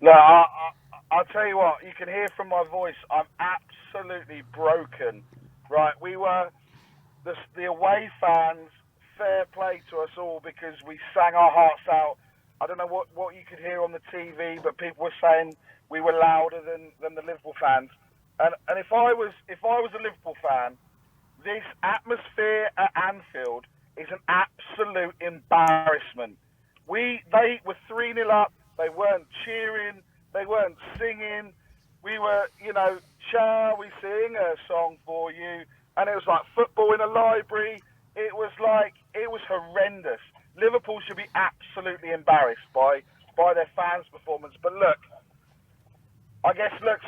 No, I'll tell you what. You can hear from my voice. I'm absolutely broken. Right, we were the away fans. Fair play to us all because we sang our hearts out. I don't know what you could hear on the TV, but people were saying we were louder than the Liverpool fans. And if I was a Liverpool fan, this atmosphere at Anfield is an absolute embarrassment. They were 3-0 up. They weren't cheering. They weren't singing. We were, shall we sing a song for you? And it was like football in a library. It was horrendous. Liverpool should be absolutely embarrassed by their fans' performance. But look,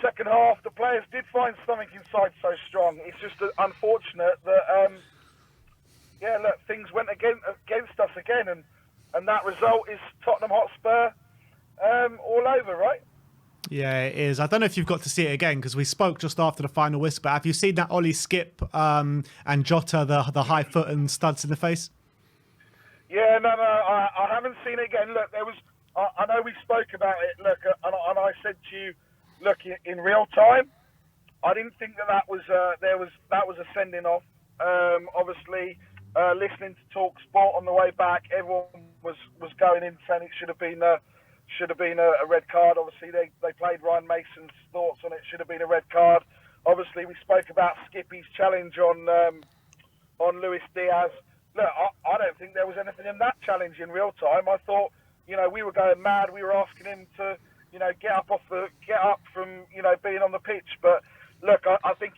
second half, the players did find something inside so strong. It's just unfortunate that, things went against us again, and that result is Tottenham Hotspur all over, right? Yeah, it is. I don't know if you've got to see it again because we spoke just after the final whisper. Have you seen that Ollie skip and Jota, the high foot and studs in the face? Yeah, no, I haven't seen it again. Look, I know we spoke about it. Look, and I said to you, look, in real time, I didn't think that was a sending off. Obviously, listening to Talk Sport on the way back, everyone was going in saying it should have been a red card. Obviously, they played Ryan Mason's thoughts on it. Should have been a red card. Obviously, we spoke about Skippy's challenge on Luis Diaz. Look, I don't think there was anything in that challenge in real time. I thought, we were going mad. We were asking him to, get up from, being on the pitch. But look, I think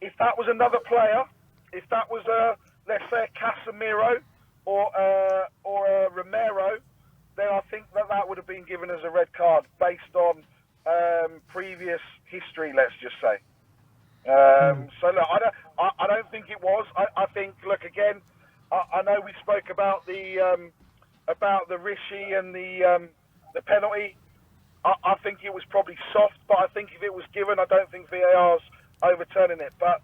if that was another player, if that was let's say a Casemiro or a Romero, then I think that would have been given as a red card based on previous history. Let's just say. So look, I don't think it was. I think, look, again, I know we spoke about the Rishi and the penalty. I think it was probably soft, but I think if it was given, I don't think VAR's overturning it. But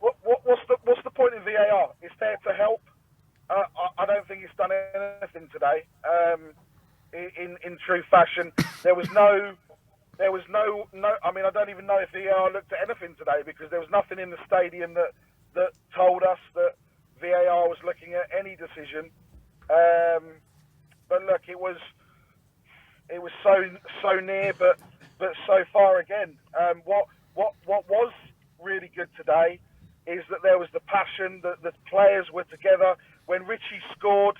what's the point in VAR? It's there to help. I don't think it's done anything today. In true fashion, there was no. I mean, I don't even know if VAR looked at anything today because there was nothing in the stadium that told us that VAR was looking at any decision. But look, it was so near, but so far again. What was really good today is that there was the passion, that the players were together. When Richie scored,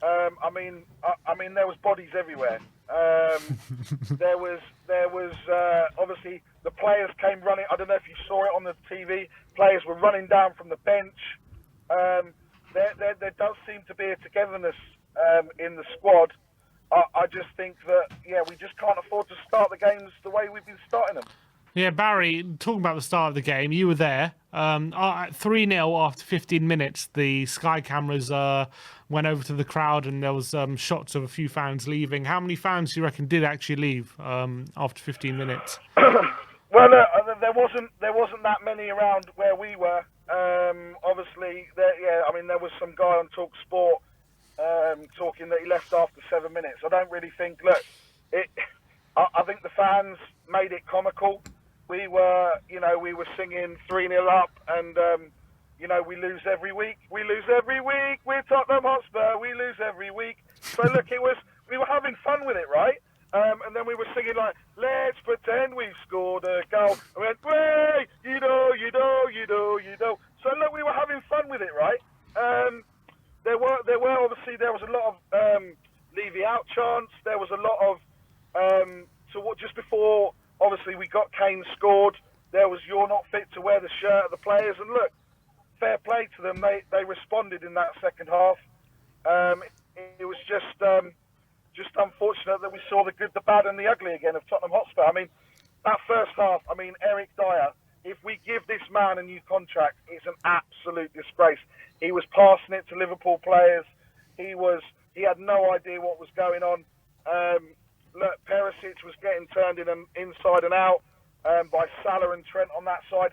I mean, there was bodies everywhere. There was obviously the players came running. I don't know if you saw it on the TV. Players were running down from the bench. There does seem to be a togetherness in the squad. I just think that we just can't afford to start the games the way we've been starting them. Yeah, Barry, talking about the start of the game, you were there. 3-0 after 15 minutes, the Sky cameras went over to the crowd and there was shots of a few fans leaving. How many fans do you reckon did actually leave after 15 minutes? Well, there wasn't that many around where we were. Obviously, there was some guy on Talk Sport talking that he left after 7 minutes. I don't really think. Look, I think the fans made it comical. We were singing 3-0 up, and we lose every week. We lose every week. We're Tottenham Hotspur. We lose every week. So look, we were having fun with it, right? And then we were singing like, let's pretend we've scored a goal. And we went, way, you know. So look, we were having fun with it, right? There was a lot of Levy out chants. There was a lot of just before, obviously, we got Kane scored. There was "You're not fit to wear the shirt" of the players, and look, fair play to them. They responded in that second half. It was just unfortunate that we saw the good, the bad, and the ugly again of Tottenham Hotspur. I mean, that first half. I mean, Eric Dyer. If we give this man a new contract, it's an absolute disgrace. He was passing it to Liverpool players. He had no idea what was going on. Look, Perisic was getting turned inside and out by Salah and Trent on that side.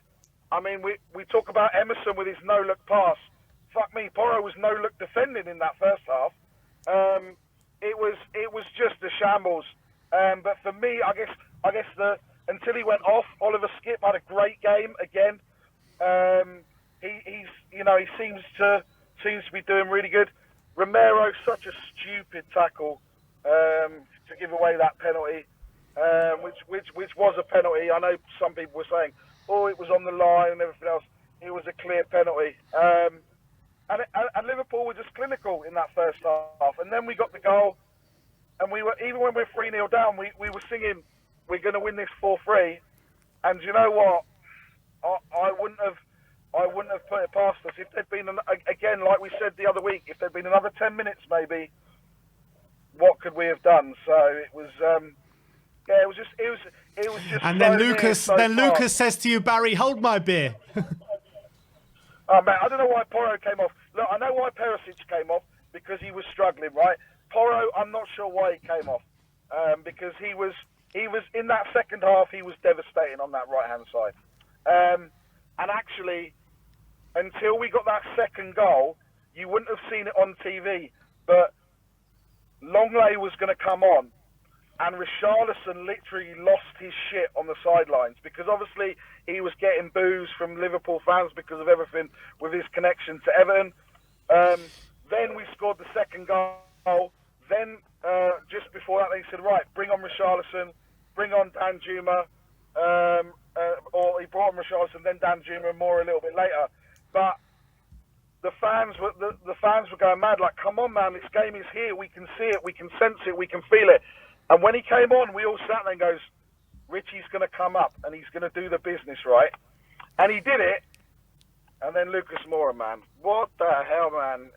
I mean, we talk about Emerson with his no-look pass. Fuck me, Porro was no-look defending in that first half. It was just a shambles. But for me, I guess until he went off, Oliver Skipp had a great game again. He seems to be doing really good. Romero, such a stupid tackle to give away that penalty, which was a penalty. I know some people were saying, "Oh, it was on the line and everything else." It was a clear penalty. And Liverpool were just clinical in that first half, and then we got the goal, and we were, even when we're 3-0 down, we were singing, "We're going to win this 4-3." And you know what? I wouldn't have put it past us if there'd been again, like we said the other week, if there'd been another 10 minutes maybe. What could we have done? So it was, it was just. And so then near, Lucas says to you, "Barry, hold my beer." Oh man, I don't know why Porro came off. Look, I know why Perisic came off, because he was struggling, right? Porro, I'm not sure why he came off, because he was in that second half. He was devastating on that right hand side, and actually, until we got that second goal, you wouldn't have seen it on TV, but Longley was going to come on, and Richarlison literally lost his shit on the sidelines, because obviously he was getting boos from Liverpool fans because of everything with his connection to Everton. Then we scored the second goal. Then just before that, they said, "Right, bring on Richarlison, bring on Danjuma," or he brought on Richarlison, then Danjuma, more a little bit later. But the fans were going mad, like, "Come on, man, this game is here. We can see it, we can sense it, we can feel it." And when he came on, we all sat there and goes, "Richie's going to come up and he's going to do the business, right?" And he did it. And then Lucas Moura, man, what the hell, man?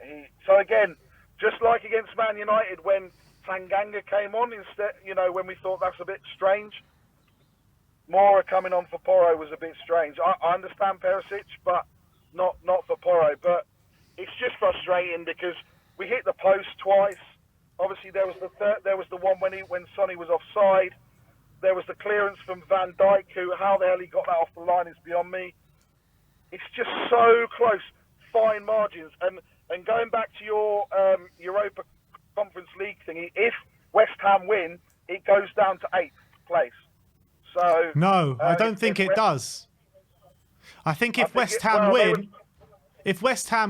So again, just like against Man United, when Tanganga came on instead, when we thought that's a bit strange, Moura coming on for Porro was a bit strange. I understand Perisic, but not for Porro. But it's just frustrating because we hit the post twice. Obviously, there was the one when Sonny was offside. There was the clearance from Van Dijk, who, how the hell he got that off the line is beyond me. It's just so close, fine margins. And going back to your Europa Conference League thingy, if West Ham win, it goes down to 8th place. So No, I don't think it does. I think if West Ham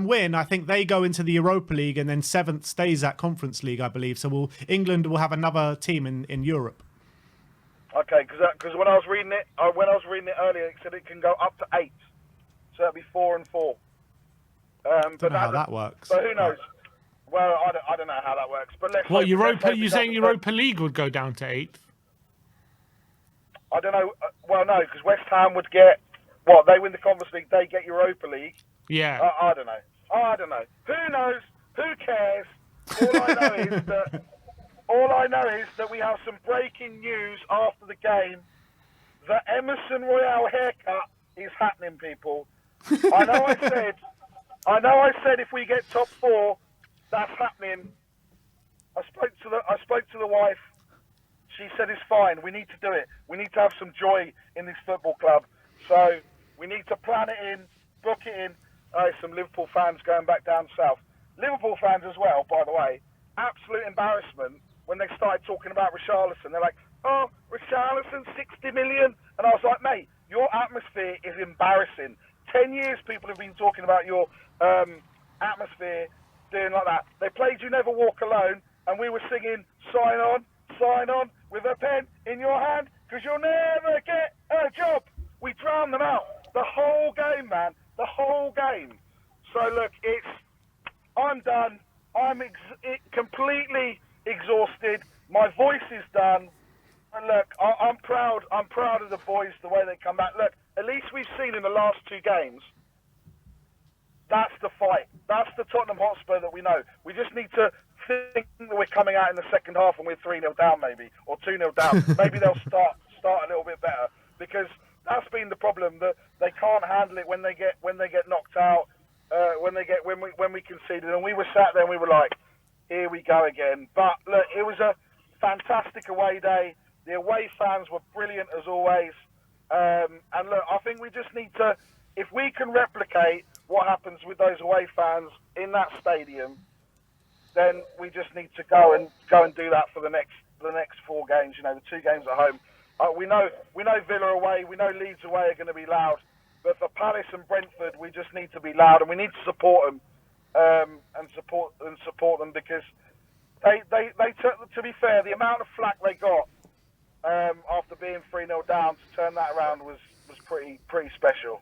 win, I think they go into the Europa League, and then 7th stays at Conference League, I believe. So England will have another team in Europe. Okay, because when I was reading it earlier, it said it can go up to 8, so it'll be 4 and 4. I don't know how that works. But who knows? Well, I don't know how that works. But let's. What, Europa? You saying Europa League would go down to 8th? I don't know. Well, no, because West Ham would get what? They win the Conference League, they get Europa League. Yeah. I don't know. Who knows? Who cares? All I know is that we have some breaking news after the game. The Emerson Royale haircut is happening, people. I know I said if we get top 4, that's happening. I spoke to the wife. She said it's fine. We need to do it. We need to have some joy in this football club. So we need to plan it in, book it in. Some Liverpool fans going back down south. Liverpool fans as well, by the way. Absolute embarrassment when they started talking about Richarlison. They're like, "Oh, Richarlison, 60 million." And I was like, mate, your atmosphere is embarrassing. 10 years people have been talking about your atmosphere doing like that. They played You Never Walk Alone, and we were singing, sign on, with a pen in your hand, because you'll never get a job. We drowned them out. The whole game, man. The whole game. So, look, I'm done. I'm completely exhausted. My voice is done. And look, I'm proud. I'm proud of the boys, the way they come back. Look, at least we've seen in the last 2 games, that's the fight. That's the Tottenham Hotspur that we know. We just need to think that we're coming out in the second half and we're 3-0 down maybe, or 2-0 down. Maybe they'll start a little bit better, because that's been the problem, that they can't handle it when they get knocked out, when we conceded. And we were sat there and we were like, here we go again. But look, it was a fantastic away day. The away fans were brilliant as always. And look, I think we just need to, if we can replicate what happens with those away fans in that stadium, then we just need to go and do that for the the next 4 games. You know, the 2 games at home. We know Villa away, we know Leeds away are going to be loud. But for Palace and Brentford, we just need to be loud, and we need to support them, and support them, because they took, to be fair, the amount of flack they got after being 3-0 down, to turn that around was pretty special.